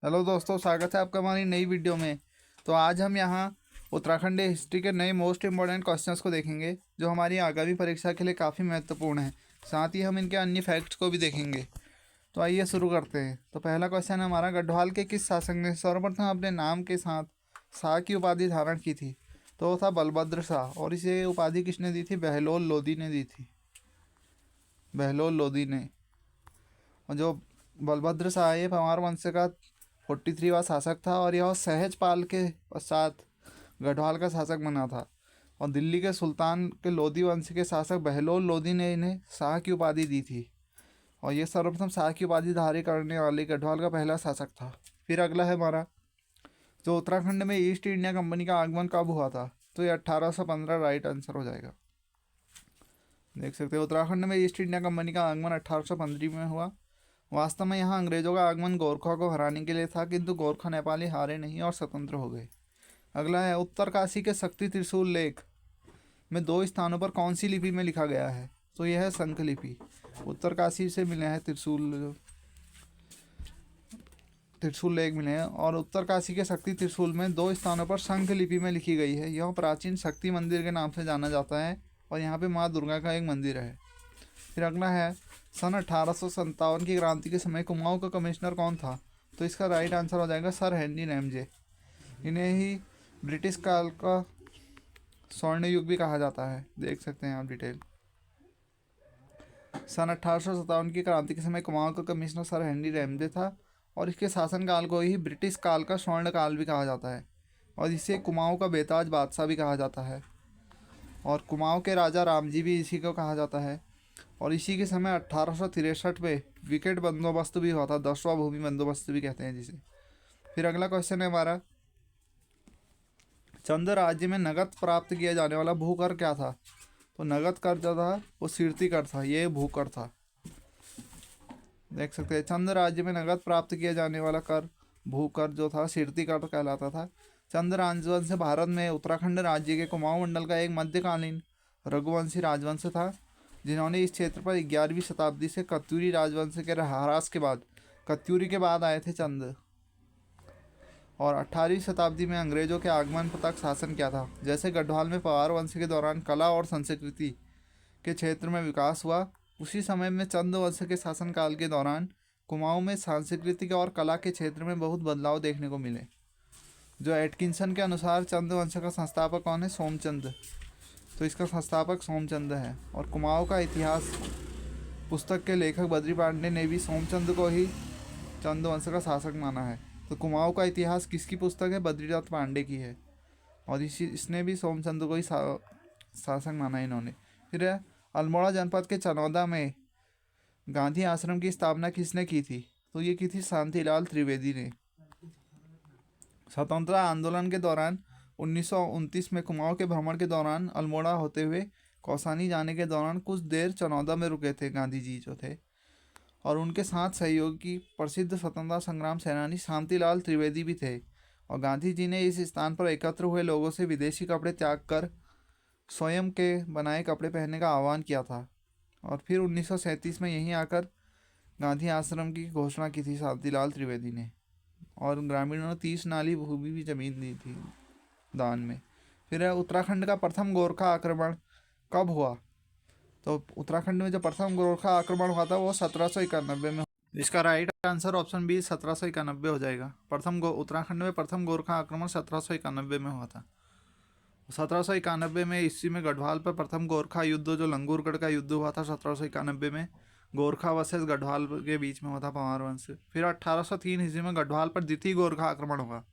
Hello दोस्तों, स्वागत है आपका हमारी नई वीडियो में। तो आज हम यहाँ उत्तराखंड हिस्ट्री के नए मोस्ट इम्पॉर्टेंट क्वेश्चंस को देखेंगे जो हमारी आगामी परीक्षा के लिए काफ़ी महत्वपूर्ण है। साथ ही हम इनके अन्य फैक्ट्स को भी देखेंगे। तो आइए शुरू करते हैं। तो पहला क्वेश्चन है हमारा, गढ़वाल के किस शासक ने सर्वप्रथम अपने नाम के साथ शाह की उपाधि धारण की थी? तो वो था बलभद्र शाह। और इसे उपाधि किसने दी थी? बहलोल लोदी ने दी थी। बहलोल लोदी ने। और जो बलभद्र शाह ये परमार वंश का 43वां शासक था और यह सहजपाल के पश्चात गढ़वाल का शासक बना था। और दिल्ली के सुल्तान के लोदी वंश के शासक बहलोल लोदी ने इन्हें शाह की उपाधि दी थी। और ये सर्वप्रथम शाह की उपाधि धारी करने वाले गढ़वाल का पहला शासक था। फिर अगला है हमारा, जो उत्तराखंड में ईस्ट इंडिया कंपनी का आगमन कब हुआ था? तो ये 1815 राइट आंसर हो जाएगा। देख सकते हो, उत्तराखंड में ईस्ट इंडिया कंपनी का आगमन 1815 में हुआ। वास्तव में यहाँ अंग्रेजों का आगमन गोरखा को हराने के लिए था, किंतु गोरखा नेपाली हारे नहीं और स्वतंत्र हो गए। अगला है, उत्तरकाशी के शक्ति त्रिशूल लेख में दो स्थानों पर कौन सी लिपि में लिखा गया है? तो यह है शंख लिपि। उत्तरकाशी से मिले हैं त्रिशूल लेख मिले हैं। और उत्तरकाशी के शक्ति त्रिशूल में दो स्थानों पर शंख लिपि में लिखी गई है। यह प्राचीन शक्ति मंदिर के नाम से जाना जाता है और यहाँ पे माँ दुर्गा का एक मंदिर है। फिर अगला है, सन 1857 की क्रांति के समय कुमाऊं का कमिश्नर कौन था? तो इसका राइट आंसर हो जाएगा सर हेनरी रैमजे। इन्हें ही ब्रिटिश काल का स्वर्ण युग भी कहा जाता है। देख सकते हैं आप डिटेल। सन 1857 की क्रांति के समय कुमाऊं का कमिश्नर सर हेनरी रैमजे था और इसके शासनकाल को ही ब्रिटिश काल का स्वर्ण काल भी कहा जाता है और इसे कुमाऊं का बेताज बादशाह भी कहा जाता है। और कुमाऊं के राजा रामजी भी इसी को कहा जाता है। और इसी के समय 1863 में विकेट बंदोबस्त भी हुआ था, 10वां भूमि बंदोबस्त भी कहते हैं जिसे। फिर अगला क्वेश्चन है हमारा, चंद राज्य में नगद प्राप्त किया जाने वाला भूकर क्या था? तो नगद कर जो था वो शीर्ति कर था, ये भूकर था। देख सकते हैं, चंद राज्य में नगद प्राप्त किया जाने वाला कर भूकर जो था शीर्ति कर कहलाता था। चंद राजवंश भारत में उत्तराखंड राज्य के कुमाऊं मंडल का एक मध्यकालीन रघुवंशी राजवंश था, जिन्होंने इस क्षेत्र पर 11वीं शताब्दी से कत्यूरी राजवंश के ह्रास के बाद कत्यूरी के बाद आए थे चंद। और 18वीं शताब्दी में अंग्रेजों के आगमन तक शासन किया था। जैसे गढ़वाल में पवार वंश के दौरान कला और संस्कृति के क्षेत्र में विकास हुआ, उसी समय में चंद वंश के शासनकाल के दौरान कुमाऊं में सांस्कृतिक और कला के क्षेत्र में बहुत बदलाव देखने को मिले। जो एटकिंसन के अनुसार चंद वंश का संस्थापक कौन है? सोमचंद। तो इसका संस्थापक सोमचंद है। और कुमाऊं का इतिहास पुस्तक के लेखक बद्री पांडे ने भी सोमचंद को ही चंद वंश का शासक माना है। तो कुमाऊं का इतिहास किसकी पुस्तक है? बद्रीनाथ पांडे की है। और इसने भी सोमचंद को ही शासक माना है इन्होंने। फिर है, अल्मोड़ा जनपद के चनौदा में गांधी आश्रम की स्थापना किसने की थी? तो ये की थी शांतिलाल त्रिवेदी ने। स्वतंत्रता आंदोलन के दौरान 1929 में कुमाऊं के भ्रमण के दौरान अल्मोड़ा होते हुए कौसानी जाने के दौरान कुछ देर चनौदा में रुके थे गांधी जी जो थे। और उनके साथ सहयोगी प्रसिद्ध स्वतंत्रता संग्राम सेनानी शांतिलाल त्रिवेदी भी थे। और गांधी जी ने इस स्थान पर एकत्र हुए लोगों से विदेशी कपड़े त्याग कर स्वयं के बनाए कपड़े पहनने का आह्वान किया था। और फिर 1937 में यहीं आकर गांधी आश्रम की घोषणा की थी शांतिलाल त्रिवेदी ने। और ग्रामीणों ने 30 नाली भूमि भी जमीन दी थी दान में। फिर है, उत्तराखंड का प्रथम गोरखा आक्रमण कब हुआ? तो उत्तराखंड में जो प्रथम गोरखा आक्रमण हुआ था वो 1791 में। इसका राइट आंसर ऑप्शन बी 1791 हो जाएगा। उत्तराखंड में प्रथम गोरखा आक्रमण 1791 में हुआ था। 1791 में इसी में गढ़वाल पर प्रथम गोरखा युद्ध, जो लंगूरगढ़ का युद्ध हुआ था 1791 में, गोरखा वर्सेस गढ़वाल के बीच में हुआ था पवार वंश से। फिर 1803 ईस्वी में गढ़वाल पर द्वितीय गोरखा आक्रमण हुआ।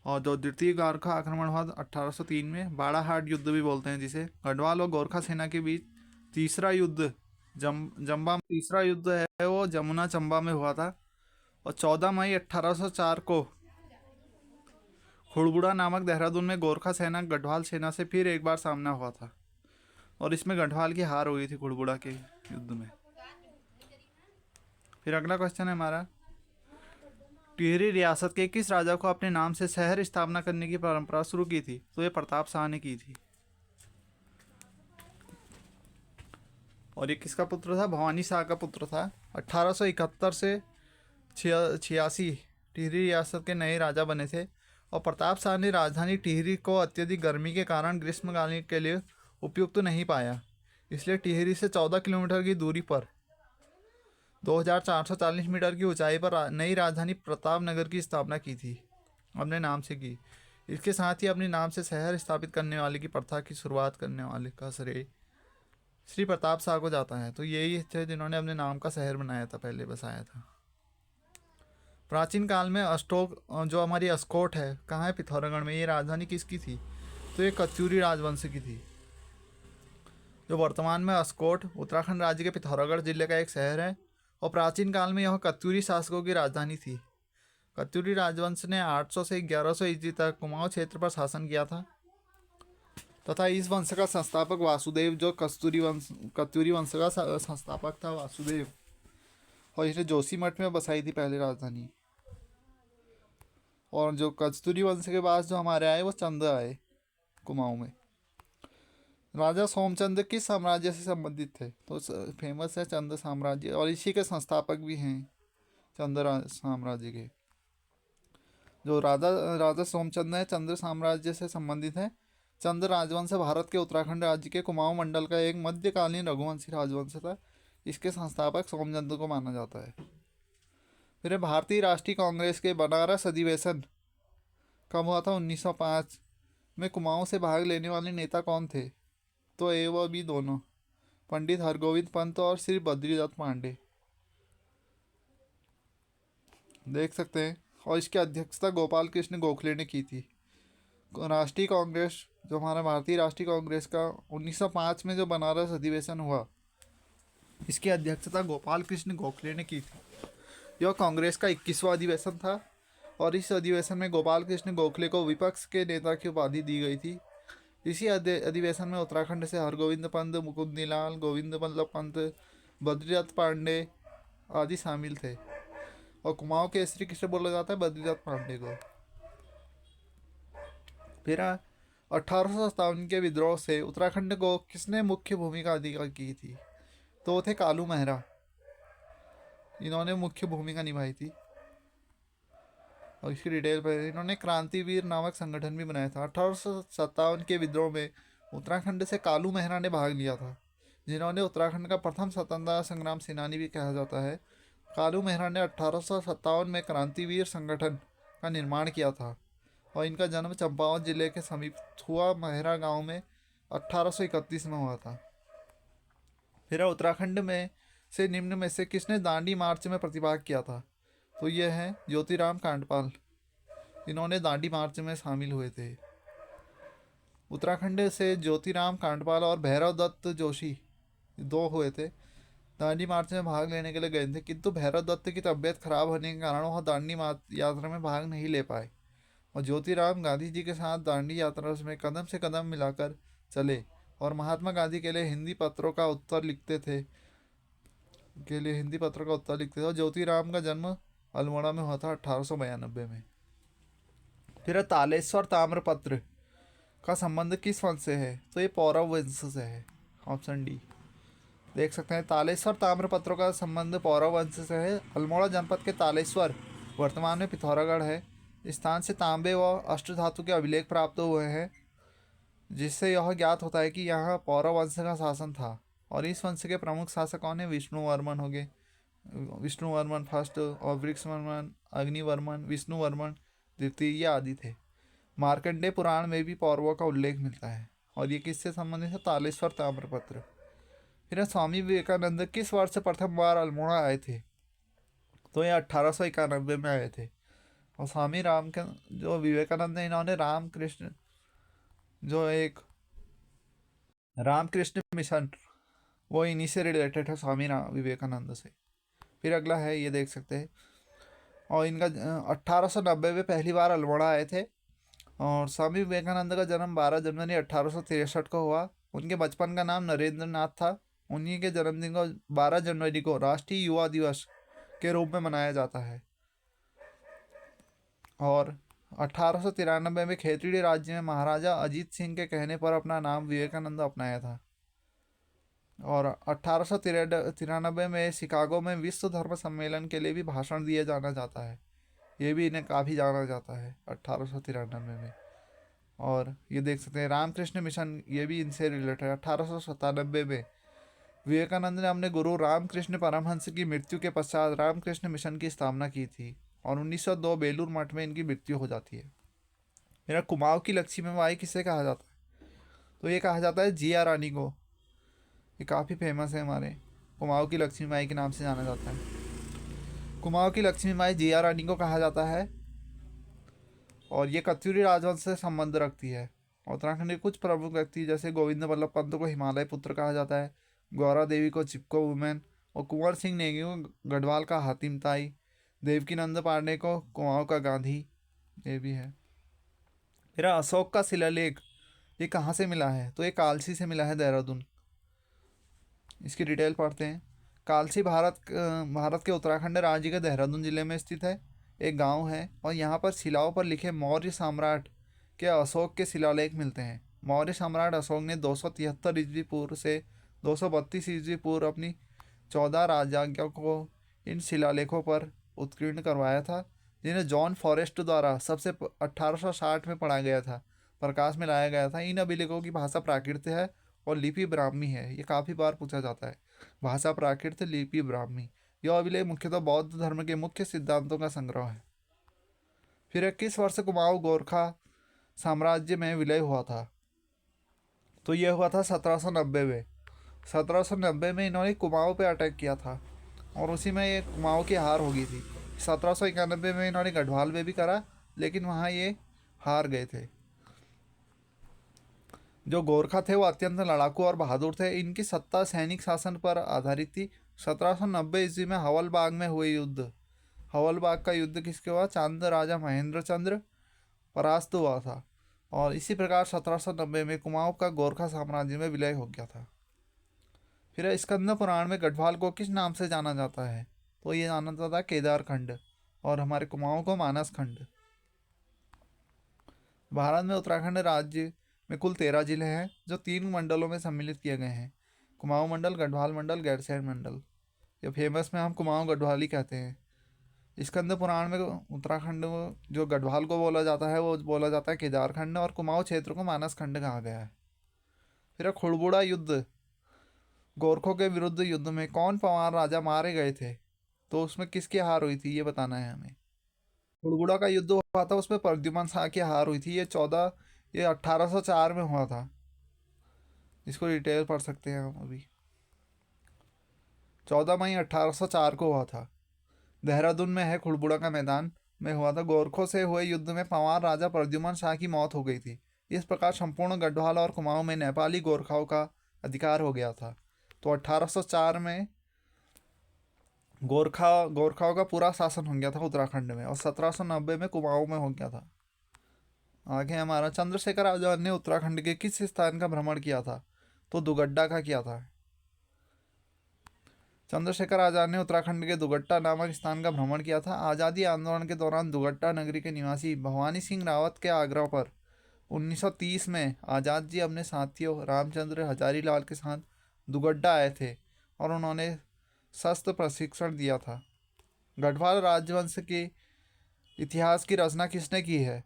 और जो द्वितीय गोरखा आक्रमण हुआ 1803 में, बाड़ाहाट युद्ध भी बोलते हैं जिसे, गढ़वाल और गोरखा सेना के बीच तीसरा युद्ध जम्बा तीसरा युद्ध है वो जमुना चंबा में हुआ था। और 14 मई 1804 को खुड़बुड़ा नामक देहरादून में गोरखा सेना गढ़वाल सेना से फिर एक बार सामना हुआ था और इसमें गढ़वाल की हार हुई थी खुड़बुड़ा के युद्ध में। फिर अगला क्वेश्चन है हमारा, टिहरी रियासत के किस राजा को अपने नाम से शहर स्थापना करने की परंपरा शुरू की थी? तो ये प्रताप शाह ने की थी। और ये किसका पुत्र था? भवानी शाह का पुत्र था। 1871 से 86 टिहरी रियासत के नए राजा बने थे और प्रताप शाह ने राजधानी टिहरी को अत्यधिक गर्मी के कारण ग्रीष्मकालीन के लिए उपयुक्त नहीं पाया, इसलिए टिहरी से 14 किलोमीटर की दूरी पर 2440 मीटर की ऊंचाई पर नई राजधानी प्रतापनगर की स्थापना की थी, अपने नाम से की। इसके साथ ही अपने नाम से शहर स्थापित करने वाले की प्रथा की शुरुआत करने वाले का श्रेय श्री प्रताप शाह को जाता है। तो यही थे जिन्होंने अपने नाम का शहर बनाया था, पहले बसाया था। प्राचीन काल में अष्टोक, जो हमारी अस्कोट है, कहाँ है? पिथौरागढ़ में। ये राजधानी किसकी थी? तो ये कत्यूरी राजवंश की थी, जो वर्तमान में अस्कोट उत्तराखंड राज्य के पिथौरागढ़ जिले का एक शहर है। और प्राचीन काल में यह कत्यूरी शासकों की राजधानी थी। कत्यूरी राजवंश ने 800 से 1100 ईस्वी तक कुमाऊं क्षेत्र पर शासन किया था तथा इस वंश का संस्थापक वासुदेव, जो कत्यूरी वंश का संस्थापक था, वासुदेव, और इसने जोशीमठ में बसाई थी पहली राजधानी। और जो कत्यूरी वंश के बाद जो हमारे आए वो चंद आए कुमाऊं में। राजा सोमचंद किस साम्राज्य से संबंधित थे? तो फेमस है चंद साम्राज्य, और इसी के संस्थापक भी हैं चंद साम्राज्य के। जो राजा राजा सोमचंद है, चंद्र साम्राज्य से संबंधित है। चंद राजवंश भारत के उत्तराखंड राज्य के कुमाऊं मंडल का एक मध्यकालीन रघुवंशी राजवंश था। इसके संस्थापक सोमचंद को माना जाता है। फिर भारतीय राष्ट्रीय कांग्रेस के बनारस अधिवेशन कब हुआ था? 1905 में। कुमाऊं से भाग लेने वाले नेता कौन थे? तो ए व बी दोनों, पंडित हरगोविंद पंत और श्री बद्रीदत्त पांडे, देख सकते हैं। और इसकी अध्यक्षता गोपाल कृष्ण गोखले ने की थी। राष्ट्रीय कांग्रेस, जो हमारा भारतीय राष्ट्रीय कांग्रेस का 1905 में जो बनारस अधिवेशन हुआ, इसकी अध्यक्षता गोपाल कृष्ण गोखले ने की थी। यह कांग्रेस का 21वां अधिवेशन था और इस अधिवेशन में गोपाल कृष्ण गोखले को विपक्ष के नेता की उपाधि दी गई थी। इसी अधिवेशन में उत्तराखंड से हरगोविंद पंत, मुकुंदलाल, गोविंद बल्लभ पंत, बद्रीदत्त पांडे आदि शामिल थे। और कुमाऊं केसरी किसे बोला जाता है? बद्रीदत्त पांडे को। फिर 1857 के विद्रोह से उत्तराखंड को किसने मुख्य भूमिका अधिकार की थी? तो वो थे कालू मेहरा, इन्होंने मुख्य भूमिका निभाई थी। और इसकी डिटेल पर इन्होंने क्रांतिवीर नामक संगठन भी बनाया था। 1857 के विद्रोह में उत्तराखंड से कालू मेहरा ने भाग लिया था, जिन्होंने उत्तराखंड का प्रथम स्वतंत्रता संग्राम सेनानी भी कहा जाता है। कालू मेहरा ने 1857 में क्रांतिवीर संगठन का निर्माण किया था और इनका जन्म चंपावत जिले के समीप थुआ मेहरा गांव में 1831 में हुआ था। फिर उत्तराखंड में से निम्न में से किसने दांडी मार्च में प्रतिभाग किया था? तो ये है ज्योतिराम कांडपाल, इन्होंने दांडी मार्च में शामिल हुए थे। उत्तराखंड से ज्योतिराम कांडपाल और भैरव दत्त जोशी दो हुए थे, दांडी मार्च में भाग लेने के लिए गए थे, किंतु भैरव दत्त की तबीयत खराब होने के कारण वह दांडी यात्रा में भाग नहीं ले पाए। और ज्योतिराम गांधी जी के साथ दांडी यात्रा में कदम से कदम मिलाकर चले और महात्मा गांधी के लिए हिंदी पत्रों का उत्तर लिखते थे और ज्योतिराम का जन्म अल्मोड़ा में हुआ था 1892 में। फिर तालेश्वर ताम्रपत्र का संबंध किस वंश से है? तो ये पौरव वंश से है, ऑप्शन डी। देख सकते हैं तालेश्वर ताम्रपत्रों का संबंध पौरव वंश से है। अल्मोड़ा जनपद के तालेश्वर वर्तमान में पिथौरागढ़ है स्थान से तांबे व अष्टधातु के अभिलेख प्राप्त हुए हैं, जिससे यह ज्ञात होता है कि यहाँ पौरव वंश का शासन था। और इस वंश के प्रमुख शासक कौन है? विष्णुवर्मन हो गए, विष्णुवर्मन फर्स्ट और वृक्षवर्मन, अग्निवर्मन, विष्णुवर्मन द्वितीय आदि थे। मार्कंडेय पुराण में भी पौरवों का उल्लेख मिलता है। और ये किससे संबंधित है? तालेश्वर ताम्रपत्र। फिर स्वामी विवेकानंद किस वर्ष प्रथम बार अल्मोड़ा आए थे? तो ये 1891 में आए थे। और स्वामी राम के जो विवेकानंद है, इन्होंने रामकृष्ण जो एक रामकृष्ण मिशन, वो इन्हीं से रिलेटेड है, स्वामी विवेकानंद से। फिर अगला है, ये देख सकते हैं। और इनका 1890 में पहली बार अल्मोड़ा आए थे। और स्वामी विवेकानंद का जन्म 12 जनवरी 1863 को हुआ। उनके बचपन का नाम नरेंद्र नाथ था। उन्हीं के जन्मदिन को 12 जनवरी को राष्ट्रीय युवा दिवस के रूप में मनाया जाता है। और 1893 में खेतड़ी राज्य में महाराजा अजीत सिंह के कहने पर अपना नाम विवेकानंद अपनाया था। और 1893 में शिकागो में विश्व धर्म सम्मेलन के लिए भी भाषण दिया जाना जाता है। ये भी इन्हें काफ़ी जाना जाता है 1893 में। और ये देख सकते हैं रामकृष्ण मिशन, ये भी इनसे रिलेटेड है। 1897 में विवेकानंद ने अपने गुरु रामकृष्ण परमहंस की मृत्यु के पश्चात रामकृष्ण मिशन की स्थापना की थी और 1902 बेलूर मठ में इनकी मृत्यु हो जाती है। मेरा कुमाऊं की लक्ष्मीबाई किसे कहा जाता है? तो ये कहा जाता है जिया रानी को। ये काफ़ी फेमस है हमारे, कुमाऊं की लक्ष्मीबाई के नाम से जाना जाता है। कुमाऊं की लक्ष्मीबाई जिया रानी को कहा जाता है और ये कत्यूरी राजवंश से संबंध रखती है। उत्तराखंड के कुछ प्रमुख व्यक्ति जैसे गोविंद वल्लभ पंत को हिमालय पुत्र कहा जाता है, गौरा देवी को चिपको वुमेन, और कुंवर सिंह नेगी को गढ़वाल का हातिम ताई, देवकी नंद पांडे को कुमाऊं का गांधी, ये भी है। फिर अशोक का शिलालेख, ये कहाँ से मिला है? तो ये कालसी से मिला है, देहरादून। इसकी डिटेल पढ़ते हैं। कालसी भारत के उत्तराखंड राज्य के देहरादून जिले में स्थित है, एक गांव है और यहाँ पर शिलाओं पर लिखे मौर्य सम्राट के अशोक के शिलालेख मिलते हैं। मौर्य सम्राट अशोक ने 273 ईस्वी पूर्व से 232 ईस्वी पूर्व अपनी 14 राजज्ञों को इन शिलालेखों पर उत्कीर्ण करवाया था, जिन्हें जॉन फॉरेस्ट द्वारा सबसे 1860 में पढ़ा गया था, प्रकाश में लाया गया था। इन अभिलेखों की भाषा प्राकृत है और लिपि ब्राह्मी है। ये काफ़ी बार पूछा जाता है, भाषा प्राकृत, लिपि ब्राह्मी। यह अभिलेख मुख्यतः बौद्ध धर्म के मुख्य सिद्धांतों का संग्रह है। फिर 21 वर्ष कुमाऊं गोरखा साम्राज्य में विलय हुआ था, तो यह हुआ था 1790 में। 1790 में इन्होंने कुमाऊं पे अटैक किया था और उसी में ये कुमाऊं की हार हो गई थी। 1791 में इन्होंने गढ़वाल में भी करा, लेकिन वहाँ ये हार गए थे। जो गोरखा थे वो अत्यंत लड़ाकू और बहादुर थे। इनकी सत्ता सैनिक शासन पर आधारित थी। 1790 ईस्वी में हवलबाग में हुए युद्ध, हवलबाग का युद्ध किसके हुआ? चांद राजा महेंद्र चंद्र परास्त हुआ था और इसी प्रकार 1790 में कुमाऊं का गोरखा साम्राज्य में विलय हो गया था। फिर स्कंद पुराण में गढ़वाल को किस नाम से जाना जाता है? तो ये जाना जाता है केदार खंड, और हमारे कुमाऊं को मानस खंड। भारत में उत्तराखंड राज्य में कुल 13 जिले हैं जो 3 मंडलों में सम्मिलित किए गए हैं, कुमाऊं मंडल, गढ़वाल मंडल, गैरसैंण मंडल। ये फेमस में हम कुमाऊं गढ़वाल ही कहते हैं। स्कंद पुराण में उत्तराखंड जो गढ़वाल को बोला जाता है वो बोला जाता है केदारखंड, और कुमाऊं क्षेत्र को मानस खंड कहा गया है। फिर खुड़बुड़ा युद्ध, गोरखों के विरुद्ध युद्ध में कौन पवार राजा मारे गए थे? तो उसमें किसकी हार हुई थी ये बताना है हमें। खुड़बुड़ा का युद्ध हुआ था, उसमें प्रद्युमन शाह की हार हुई थी। ये 1804 में हुआ था। इसको डिटेल पढ़ सकते हैं हम अभी। 14 मई 1804 को हुआ था। देहरादून में है खुड़बुड़ा का मैदान में हुआ था। गोरखों से हुए युद्ध में पंवार राजा प्रद्युमन शाह की मौत हो गई थी। इस प्रकार संपूर्ण गढ़वाल और कुमाऊं में नेपाली गोरखाओं का अधिकार हो गया था। तो 1804 में गोरखाओं का पूरा शासन हो गया था उत्तराखंड में, और 1790 में कुमाऊं में हो गया था। आगे हमारा चंद्रशेखर आजाद ने उत्तराखंड के किस स्थान का भ्रमण किया था? तो दुगड्डा का किया था। चंद्रशेखर आजाद ने उत्तराखंड के दुगट्टा नामक स्थान का भ्रमण किया था। आज़ादी आंदोलन के दौरान दुगट्टा नगरी के निवासी भवानी सिंह रावत के आग्रह पर 1930 में आज़ाद जी अपने साथियों रामचंद्र हजारी लाल के साथ दुगड्डा आए थे और उन्होंने शस्त्र प्रशिक्षण दिया था। गढ़वाल राजवंश के इतिहास की रचना किसने की है?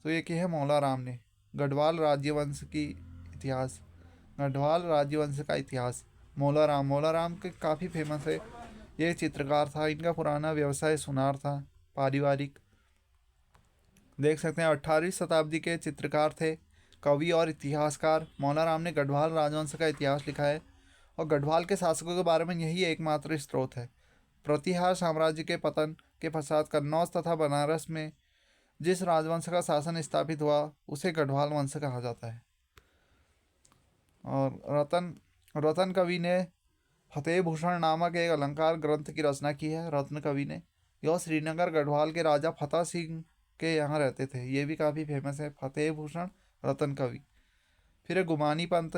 तो ये की है मौला राम ने। गढ़वाल राज्यवंश की इतिहास, गढ़वाल राज्यवंश का इतिहास मौला राम के काफ़ी फेमस है। ये चित्रकार था, इनका पुराना व्यवसाय सुनार था, पारिवारिक। देख सकते हैं 18वीं शताब्दी के चित्रकार थे, कवि और इतिहासकार। मौला राम ने गढ़वाल राजवंश का इतिहास लिखा है और गढ़वाल के शासकों के बारे में यही एकमात्र स्रोत है। प्रतिहार साम्राज्य के पतन के पश्चात कन्नौज तथा बनारस में जिस राजवंश का शासन स्थापित हुआ उसे गढ़वाल वंश कहा जाता है। और रतन कवि ने फतेह भूषण नामक एक अलंकार ग्रंथ की रचना की है। रत्न कवि ने, यह श्रीनगर गढ़वाल के राजा फतेह सिंह के यहाँ रहते थे। ये भी काफ़ी फेमस है, फतेह भूषण रतन कवि। फिर गुमानी पंत,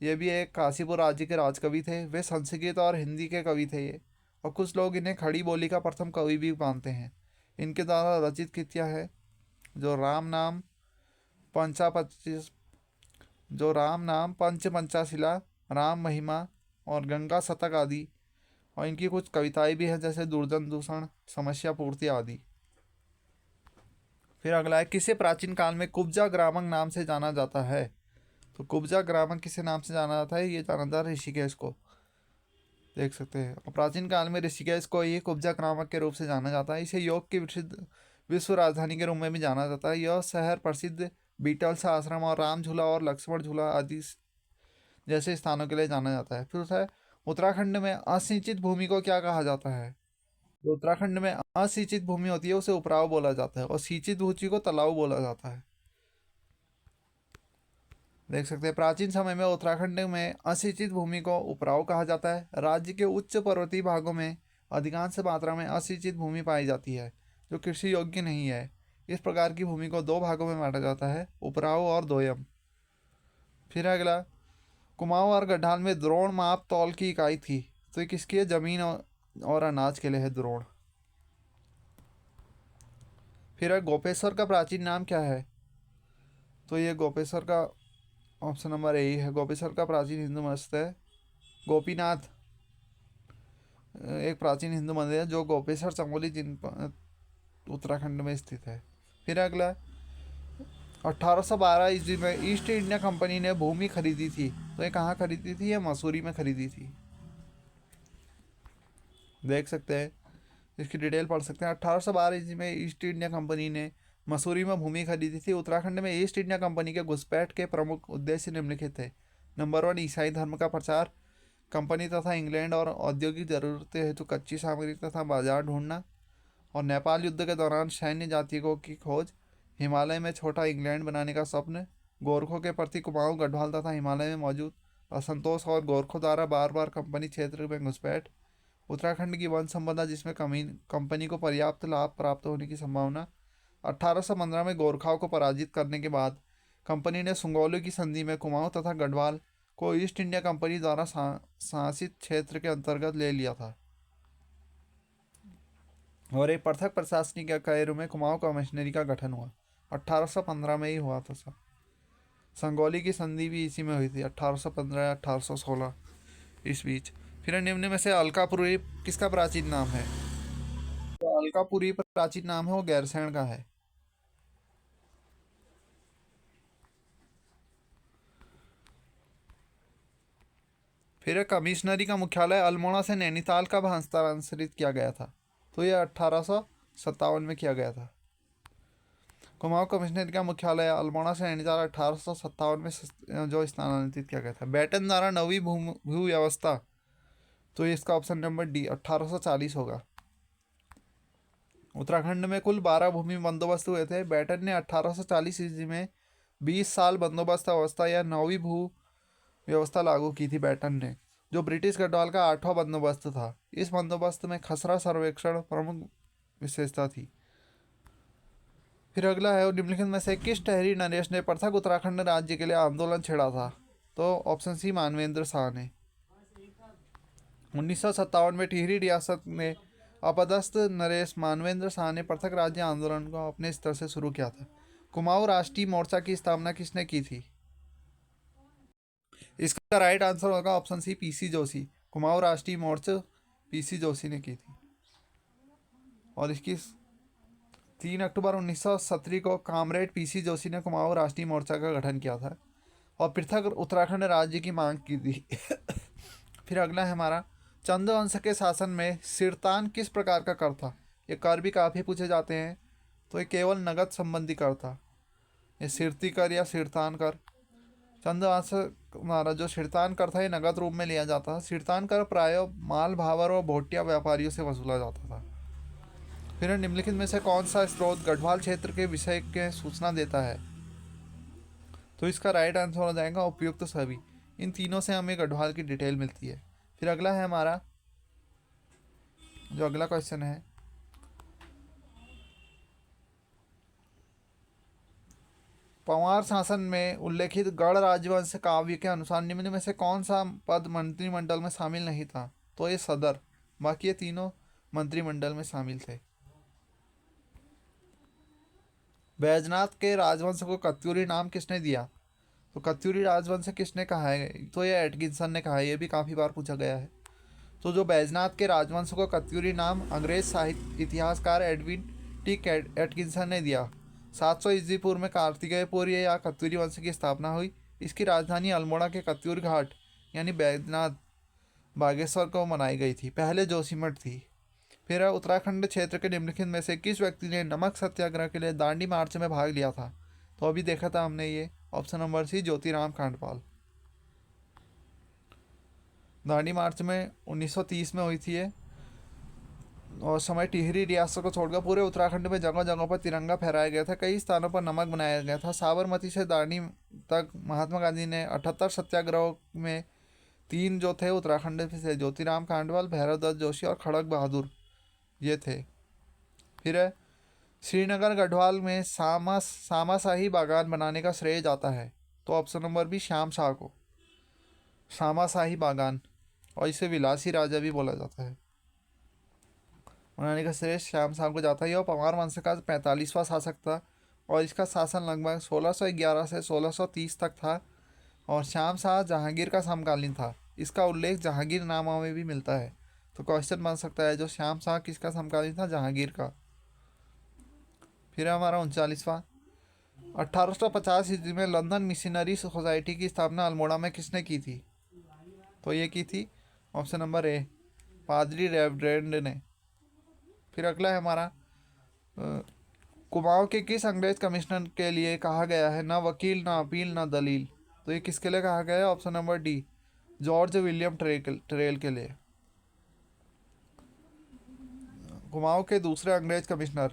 ये भी एक काशीपुर राज्य के राजकवि थे। वे संस्कृत और हिंदी के कवि थे ये, और कुछ लोग इन्हें खड़ी बोली का प्रथम कवि भी मानते हैं। इनके द्वारा रचित कृतियाँ है जो राम नाम पंचशिला, राम महिमा और गंगा शतक आदि। और इनकी कुछ कविताएं भी हैं जैसे दुर्जन दूषण, समस्या पूर्ति आदि। फिर अगला है, किसे प्राचीन काल में कुब्जा ग्रामक नाम से जाना जाता है? तो कुब्जा ग्रामक किसे नाम से जाना जाता है? ये जाना जाता है ऋषिकेश को। देख सकते हैं, और प्राचीन काल में ऋषिकेश को ये कुब्जा ग्रामक के रूप से जाना जाता है। इसे योग की विश्व राजधानी के रूप में भी जाना जाता है। यह शहर प्रसिद्ध बीटल्स आश्रम और राम झूला और लक्ष्मण झूला आदि जैसे स्थानों के लिए जाना जाता है। फिर होता है, उत्तराखंड में असिंचित भूमि को क्या कहा जाता है? जो उत्तराखंड में असिंचित भूमि होती है उसे उपराव बोला जाता है, और सिंचित भूमि को तालाब बोला जाता है। देख सकते हैं, प्राचीन समय में उत्तराखंड में असिंचित भूमि को उपराव कहा जाता है। राज्य के उच्च पर्वतीय भागों में अधिकांश मात्रा में असिंचित भूमि पाई जाती है जो कृषि योग्य नहीं है। इस प्रकार की भूमि को दो भागों में बांटा जाता है, उपराव और दोयम। फिर अगला, कुमाऊं और गढ़ाल में द्रोण माप तौल की इकाई थी, तो ये किसकी है? जमीन और अनाज के लिए है द्रोण। फिर गोपेश्वर का प्राचीन नाम क्या है? तो ये गोपेश्वर का ऑप्शन नंबर ए है। गोपेश्वर का प्राचीन हिंदू मस्त है गोपीनाथ, एक प्राचीन हिंदू मंदिर है जो गोपेश्वर चमोली उत्तराखंड में स्थित है। फिर अगला, 1812 ईस्वी में ईस्ट इंडिया कंपनी ने भूमि खरीदी थी, तो ये कहाँ खरीदी थी? ये मसूरी में खरीदी थी। देख सकते हैं, इसकी डिटेल पढ़ सकते हैं। 1812 ईस्वी में ईस्ट इंडिया कंपनी ने मसूरी में भूमि खरीदी थी। उत्तराखंड में ईस्ट इंडिया कंपनी के घुसपैठ के प्रमुख उद्देश्य निम्नलिखित थे। नंबर 1, ईसाई धर्म का प्रचार। कंपनी तथा इंग्लैंड और औद्योगिक जरूरतें हेतु कच्ची सामग्री तथा बाजार ढूंढना। और नेपाल युद्ध के दौरान सैन्य जातियों की खोज। हिमालय में छोटा इंग्लैंड बनाने का स्वप्न। गोरखों के प्रति कुमाऊं गढ़वाल तथा हिमालय में मौजूद असंतोष और गोरखों द्वारा बार बार कंपनी क्षेत्र में घुसपैठ। उत्तराखंड की वन संपदा जिसमें कंपनी को पर्याप्त लाभ प्राप्त होने की संभावना। 1815 में गोरखाओं को पराजित करने के बाद कंपनी ने सुंगोली की संधि में कुमाऊं तथा गढ़वाल को ईस्ट इंडिया कंपनी द्वारा शासित क्षेत्र के अंतर्गत ले लिया था, और एक पृथक प्रशासनिक इकाई में कुमाऊं कमिश्नरी का गठन हुआ। 1815 में ही हुआ था सर। संगोली की संधि भी इसी में हुई थी, 1815 या 1816 इस बीच। फिर निम्न में से अलकापुरी किसका प्राचीन नाम है? तो अलकापुरी प्राचीन नाम है वो गैरसैंण का है। फिर कमिश्नरी का मुख्यालय अल्मोड़ा से नैनीताल कब हस्तांतरित किया गया था? तो ये 1857 में किया गया था। कुमाऊं कमिश्नरी का मुख्यालय अल्मोड़ा से नैनीताल 1857 में जो स्थानांतरित किया गया था। बेटन द्वारा नवी भू व्यवस्था, तो ये इसका ऑप्शन नंबर डी 1840 होगा। उत्तराखंड में कुल 12 भूमि बंदोबस्त हुए थे। बेटन ने 1840 ईस्वी में 20 साल बंदोबस्त अवस्था या नौवीं भू व्यवस्था लागू की थी बेटन ने, जो ब्रिटिश गढ़वाल का 8वां बंदोबस्त था। इस बंदोबस्त में खसरा सर्वेक्षण प्रमुख विशेषता थी। फिर अगला है, निम्नलिखित में से किस टहरी नरेश ने पृथक उत्तराखंड राज्य के लिए आंदोलन छेड़ा था? तो ऑप्शन सी मानवेंद्र शाह ने। 1957 में टिहरी रियासत में अपदस्थ नरेश मानवेंद्र शाह ने पृथक राज्य आंदोलन को अपने स्तर से शुरू किया था। कुमाऊं राष्ट्रीय मोर्चा की स्थापना किसने की थी? इसका राइट आंसर होगा option C PC Joshi. Kumaon Rashtriya Morcha PC Joshi ने की थी, और इसकी 3 अक्टूबर 1970 को कामरेड पीसी जोशी ने कुमाऊं राष्ट्रीय मोर्चा का गठन किया था और पृथक उत्तराखंड राज्य की मांग की थी। फिर अगला है हमारा, चंद्रवंश के शासन में सिरतान किस प्रकार का कर था? ये कर भी काफ़ी पूछे जाते हैं, तो ये केवल नगद संबंधी कर था। ये सिरती कर या सिरतान कर। चंद्रवंश हमारा जो सिरतान कर था ये नगद रूप में लिया जाता था। सिरतान कर प्राय माल भावर और भोटिया व्यापारियों से वसूला जाता था। फिर निम्नलिखित में से कौन सा स्रोत गढ़वाल क्षेत्र के विषय के सूचना देता है? तो इसका राइट आंसर हो जाएगा उपयुक्त सभी। इन तीनों से हमें गढ़वाल की डिटेल मिलती है। फिर अगला है हमारा, जो अगला क्वेश्चन है, पंवार शासन में उल्लेखित गढ़ राजवंश काव्य के अनुसार निम्न में से कौन सा पद मंत्रिमंडल में शामिल नहीं था? तो ये सदर, बाकी ये तीनों मंत्रिमंडल में शामिल थे। बैजनाथ के राजवंश को कत्यूरी नाम किसने दिया? तो कत्यूरी राजवंश किसने कहा है? तो ये एटकिंसन ने कहा है, ये भी काफ़ी बार पूछा गया है। तो जो बैजनाथ के राजवंश को कत्यूरी नाम अंग्रेज साहित्य इतिहासकार एडविन टी एटकिंसन ने दिया। 700 ईस्वी पूर्व में कार्तिकेयपुर या कत्यूरी वंश की स्थापना हुई। इसकी राजधानी अल्मोड़ा के कत्यूर घाट यानी बैद्यनाथ बागेश्वर को मनाई गई थी। पहले जोशीमठ थी। फिर उत्तराखंड क्षेत्र के निम्नलिखित में से किस व्यक्ति ने नमक सत्याग्रह के लिए दांडी मार्च में भाग लिया था? तो अभी देखा था हमने ये। Option number C Jyotiram Khandpal. Dandi March में 1930 में हुई थी ये, और समय टिहरी रियासत को छोड़कर पूरे उत्तराखंड में जगह जगह पर तिरंगा फहराया गया था। कई स्थानों पर नमक बनाया गया था। साबरमती से दांडी तक महात्मा गांधी ने 78 सत्याग्रहों में 3 जो थे उत्तराखंड से, ज्योतिराम खांडपाल, भैरव दत्त जोशी और खड़क बहादुर, ये थे। फिर है श्रीनगर गढ़वाल में सामाशाही बागान बनाने का श्रेय जाता है। तो option number B Shyam Shah को, सामाशाही बागान, और इसे विलासी राजा भी बोला जाता है। बनाने का श्रेय श्याम शाह को जाता है। यह परमार वंश का 45वां शासक था और इसका शासन लगभग 1611 से 1630 तक था, और श्याम शाह जहांगीर का समकालीन था। इसका उल्लेख जहांगीर नामा में भी मिलता है। तो क्वेश्चन बन सकता है जो श्याम शाह किसका समकालीन था? जहांगीर का। फिर हमारा 39वां, 1850 ईस्वी में लंदन मिशनरी सोसाइटी की स्थापना अल्मोड़ा में किसने की थी? तो ये की थी ऑप्शन नंबर ए, पादरी रेवरेंड ने। फिर अगला है हमारा कुमाऊं के किस अंग्रेज कमिश्नर के लिए कहा गया है ना वकील ना अपील ना दलील? तो ये किसके लिए कहा गया है? Option number D, George William trail के लिए। कुमाऊं के दूसरे अंग्रेज कमिश्नर,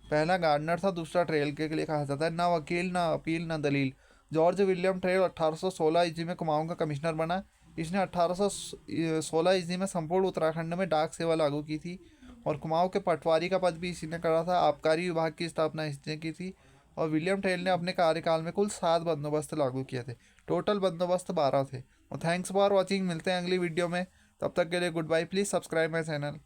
पहला गार्डनर था, दूसरा ट्रेल के लिए कहा जाता है। ना वकील ना अपील ना दलील। जॉर्ज विलियम ट्रेल 1816 ईस्वी में कुमाऊं का कमिश्नर बना। इसने 1816 ईस्वी में संपूर्ण उत्तराखंड में डाक सेवा लागू की थी, और कुमाऊं के पटवारी का पद भी इसी ने करा था। आबकारी विभाग की स्थापना इसने की थी, और विलियम ट्रेल ने अपने कार्यकाल में कुल 7 बंदोबस्त लागू किए थे। टोटल बंदोबस्त 12 थे। और थैंक्स फॉर वॉचिंग। मिलते हैं अगली वीडियो में, तब तक के लिए good bye. Please subscribe my channel.